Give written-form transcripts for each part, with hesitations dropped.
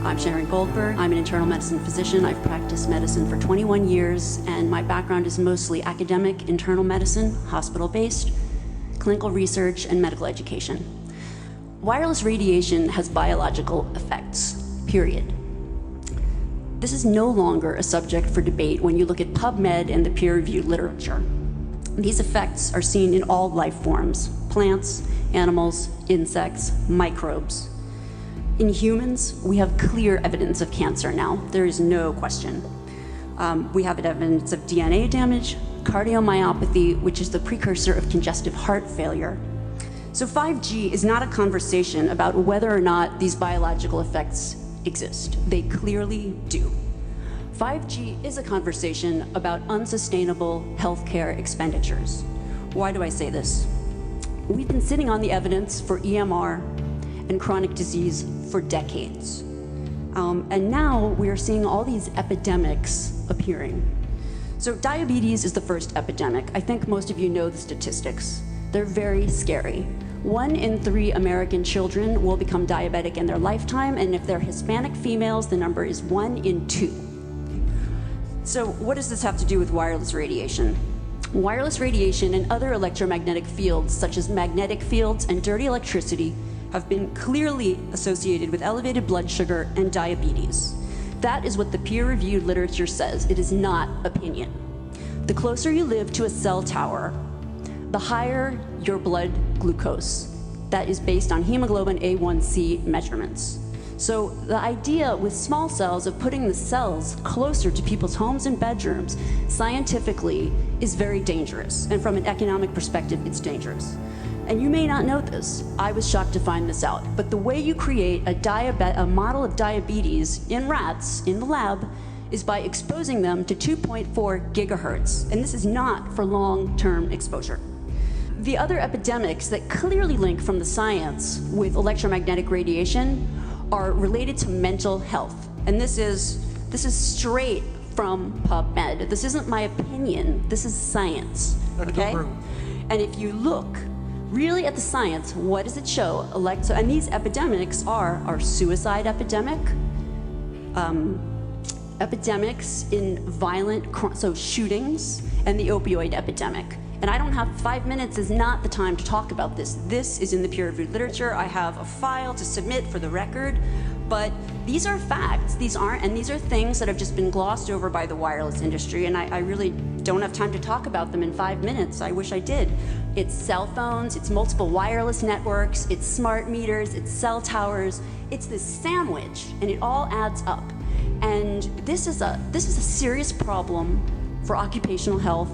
I'm Sharon Goldberg. I'm an internal medicine physician. I've practiced medicine for 21 years, and my background is mostly academic, internal medicine, hospital-based, clinical research, and medical education. Wireless radiation has biological effects, period. This is no longer a subject for debate when you look at PubMed and the peer-reviewed literature. These effects are seen in all life forms: plants, animals, insects, microbes. In humans, we have clear evidence of cancer now. There is no question. We have evidence of DNA damage, cardiomyopathy, which is the precursor of congestive heart failure. So 5G is not a conversation about whether or not these biological effects exist. They clearly do. 5G is a conversation about unsustainable healthcare expenditures. Why do I say this? We've been sitting on the evidence for EMR and chronic disease for decades. And now we are seeing all these epidemics appearing. So diabetes is the first epidemic. I think most of you know the statistics. They're very scary. 1 in 3 American children will become diabetic in their lifetime, and if they're Hispanic females, the number is 1 in 2. So what does this have to do with wireless radiation? Wireless radiation and other electromagnetic fields, such as magnetic fields and dirty electricity, have been clearly associated with elevated blood sugar and diabetes. That is what the peer-reviewed literature says. It is not opinion. The closer you live to a cell tower, the higher your blood glucose. That is based on hemoglobin A1C measurements. So the idea with small cells of putting the cells closer to people's homes and bedrooms scientifically is very dangerous. And from an economic perspective, it's dangerous. And you may not know this. I was shocked to find this out. But the way you create a model of diabetes in rats in the lab is by exposing them to 2.4 gigahertz. And this is not for long-term exposure. The other epidemics that clearly link from the science with electromagnetic radiation are related to mental health. And this is straight from PubMed. This isn't my opinion. This is science, okay? And if you look really at the science, what does it show? And these epidemics are suicide epidemic, epidemics in violent, shootings, and the opioid epidemic. And I don't have 5 minutes is not the time to talk about this. This is in the peer-reviewed literature. I have a file to submit for the record, but these are facts. These aren't, and these are things that have just been glossed over by the wireless industry, and I really don't have time to talk about them in 5 minutes. I wish I did. It's cell phones, it's multiple wireless networks, it's smart meters, it's cell towers. It's this sandwich, and it all adds up. And this is a serious problem for occupational health,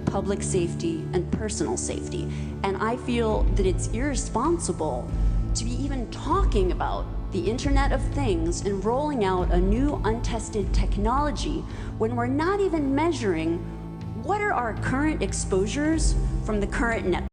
public safety, and personal safety. And I feel that it's irresponsible to be even talking about the Internet of Things and rolling out a new untested technology when we're not even measuring what are our current exposures from the current network.